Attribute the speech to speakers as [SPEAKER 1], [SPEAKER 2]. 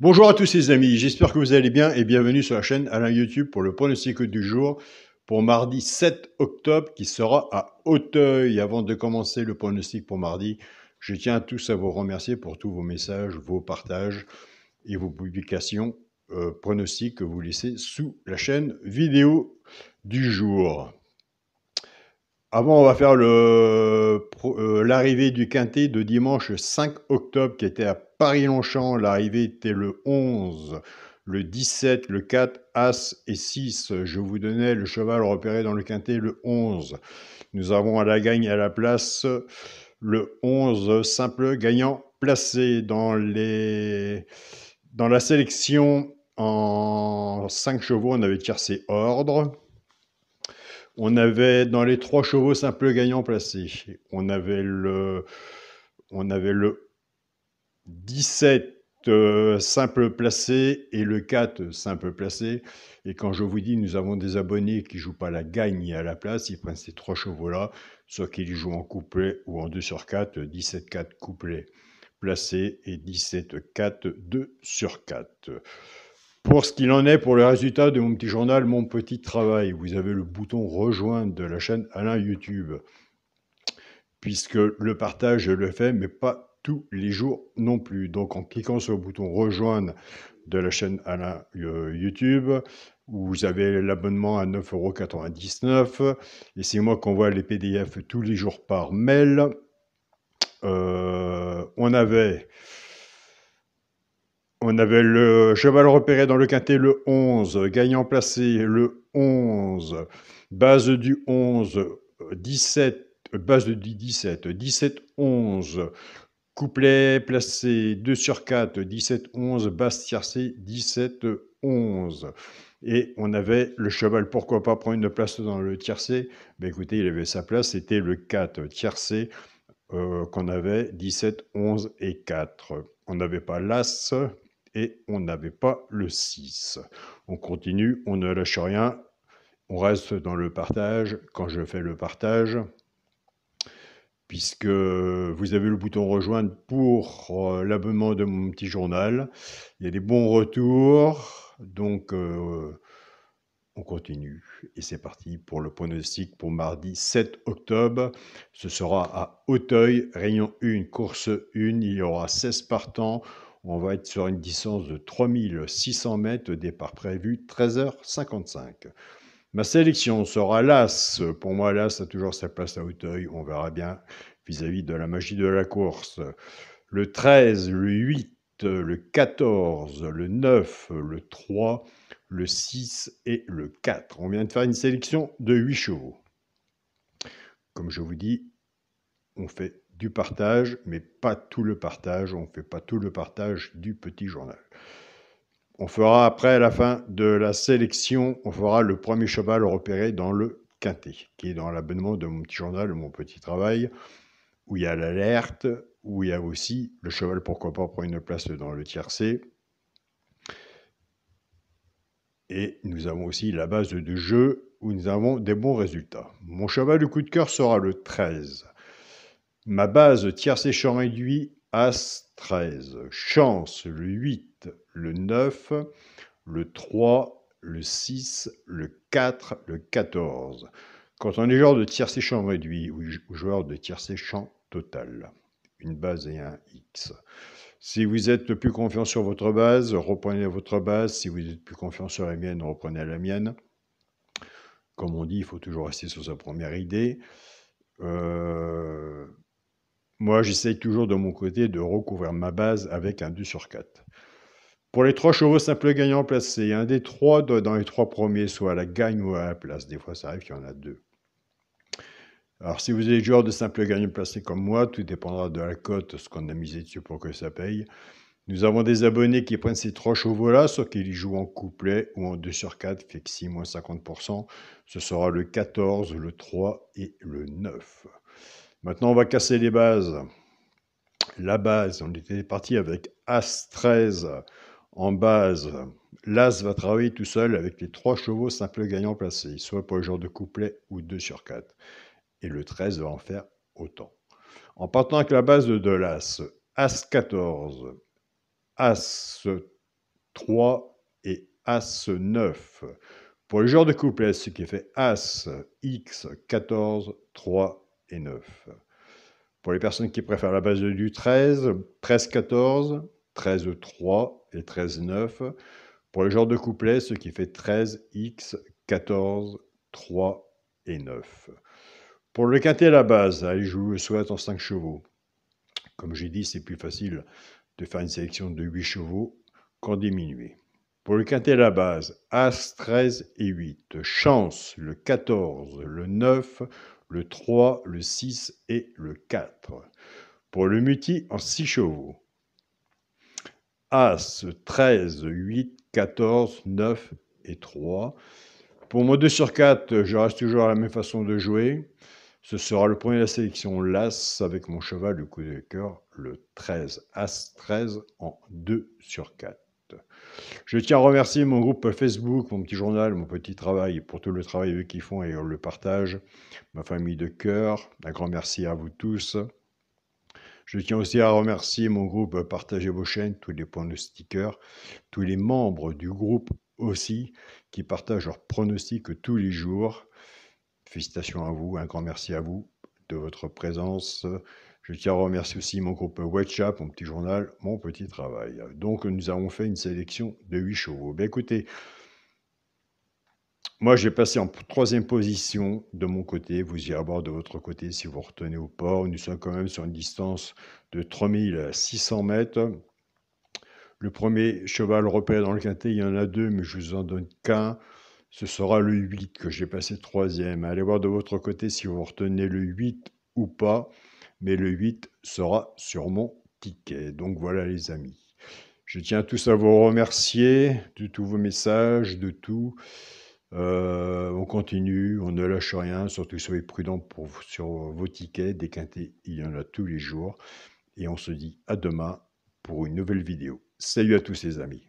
[SPEAKER 1] Bonjour à tous les amis, j'espère que vous allez bien et bienvenue sur la chaîne Alain YouTube pour le pronostic du jour pour mardi 7 octobre qui sera à Auteuil. Avant de commencer le pronostic pour mardi, je tiens tous à vous remercier pour tous vos messages, vos partages et vos publications pronostics que vous laissez sous la chaîne vidéo du jour. Avant, on va faire l'arrivée du quintet de dimanche 5 octobre qui était à Paris-Longchamp. L'arrivée était le 11, le 17, le 4, As et 6. Je vous donnais le cheval repéré dans le quintet le 11. Nous avons à la gagne à la place le 11 simple gagnant placé dans la sélection en 5 chevaux. On avait tiercé ordre. On avait dans les 3 chevaux simple gagnant placés, on avait le 17 simple placé et le 4 simple placé. Et quand je vous dis, nous avons des abonnés qui ne jouent pas la gagne à la place, ils prennent ces 3 chevaux-là, soit qu'ils jouent en couplet ou en 2 sur 4, 17-4 couplet placé et 17-4 2 sur 4. Pour ce qu'il en est pour le résultat de mon petit journal, mon petit travail, vous avez le bouton rejoindre de la chaîne Alain YouTube. Puisque le partage, je le fais, mais pas tous les jours non plus. Donc en cliquant sur le bouton rejoindre de la chaîne Alain YouTube, vous avez l'abonnement à 9,99 €. Et c'est moi qui envoie les PDF tous les jours par mail. On avait le cheval repéré dans le quintet le 11, gagnant placé le 11, base du 11, 17, base du 17, 17, 11, couplet placé 2 sur 4, 17, 11, base tiercée 17, 11. Et on avait le cheval, pourquoi pas prendre une place dans le tiercé. Ben écoutez, il avait sa place, c'était le 4 tiercé qu'on avait 17, 11 et 4. On n'avait pas l'As et on n'avait pas le 6. On continue, on ne lâche rien, on reste dans le partage. Quand je fais le partage, puisque vous avez le bouton rejoindre pour l'abonnement de mon petit journal, il y a des bons retours, donc on continue et c'est parti pour le pronostic pour mardi 7 octobre. Ce sera à Auteuil, Réunion 1, course 1. Il y aura 16 partants. On va être sur une distance de 3600 mètres, départ prévu 13h55. Ma sélection sera l'As. Pour moi, l'As a toujours sa place à Auteuil. On verra bien vis-à-vis de la magie de la course. Le 13, le 8, le 14, le 9, le 3, le 6 et le 4. On vient de faire une sélection de 8 chevaux. Comme je vous dis, on fait du partage, mais pas tout le partage. On ne fait pas tout le partage du petit journal. On fera après, à la fin de la sélection, on fera le premier cheval repéré dans le quintet, qui est dans l'abonnement de mon petit journal, de mon petit travail, où il y a l'alerte, où il y a aussi le cheval, pourquoi pas, prendre une place dans le tiercé. Et nous avons aussi la base de jeu, où nous avons des bons résultats. Mon cheval de coup de cœur sera le 13. Ma base tiercé champ réduit, As 13. Chance, le 8, le 9, le 3, le 6, le 4, le 14. Quand on est joueur de tiercé champ réduit ou joueur de tiercé champ total, une base et un X. Si vous êtes plus confiant sur votre base, reprenez votre base. Si vous êtes plus confiant sur la mienne, reprenez la mienne. Comme on dit, il faut toujours rester sur sa première idée. Moi, j'essaye toujours de mon côté de recouvrir ma base avec un 2 sur 4. Pour les 3 chevaux simple gagnant placés, un des 3 dans les 3 premiers, soit à la gagne ou à la place. Des fois, ça arrive qu'il y en a 2. Alors, si vous êtes joueur de simple gagnant placé comme moi, tout dépendra de la cote, ce qu'on a misé dessus pour que ça paye. Nous avons des abonnés qui prennent ces 3 chevaux-là, soit qu'ils jouent en couplet ou en 2 sur 4, fait que 6 moins 50%. Ce sera le 14, le 3 et le 9. Maintenant, on va casser les bases. La base, on était parti avec As 13 en base. L'As va travailler tout seul avec les 3 chevaux simple gagnant placés, soit pour le genre de couplet ou 2 sur 4. Et le 13 va en faire autant. En partant avec la base de l'As, As 14, As 3 et As-9. Pour les joueurs de couplet, ce qui fait As, X, 14, 3 et 9. Pour les personnes qui préfèrent la base du 13, 13-14, 13-3 et 13-9. Pour les joueurs de couplet, ce qui fait 13, X, 14, 3 et 9. Pour le quintet à la base, allez jouer le soit en 5 chevaux. Comme j'ai dit, c'est plus facile de faire une sélection de 8 chevaux qu'en diminuer. Pour le quintet à la base, As, 13 et 8. Chance, le 14, le 9, le 3, le 6 et le 4. Pour le multi, en 6 chevaux. As, 13, 8, 14, 9 et 3. Pour mon 2 sur 4, je reste toujours à la même façon de jouer. Ce sera le premier de la sélection l'As avec mon cheval, le coup de cœur, le 13. As 13 en 2 sur 4. Je tiens à remercier mon groupe Facebook, mon petit journal, mon petit travail, pour tout le travail qu'ils font et le partage. Ma famille de cœur, un grand merci à vous tous. Je tiens aussi à remercier mon groupe Partagez vos chaînes, tous les points de stickers, tous les membres du groupe aussi, qui partagent leurs pronostics tous les jours. Félicitations à vous, un grand merci à vous de votre présence. Je tiens à remercier aussi mon groupe WhatsApp, mon petit journal, mon petit travail. Donc, nous avons fait une sélection de 8 chevaux. Ben, écoutez, moi, j'ai passé en 3e position de mon côté. Vous irez voir de votre côté si vous retenez au port. Nous sommes quand même sur une distance de 3600 mètres. Le premier cheval repéré dans le quintet, il y en a 2, mais je vous en donne qu'un. Ce sera le 8 que j'ai passé 3e. Allez voir de votre côté si vous retenez le 8 ou pas. Mais le 8 sera sur mon ticket. Donc voilà les amis. Je tiens tous à vous remercier de tous vos messages, de tout. On continue, on ne lâche rien. Surtout soyez prudents sur vos tickets. Des quintets, il y en a tous les jours. Et on se dit à demain pour une nouvelle vidéo. Salut à tous les amis.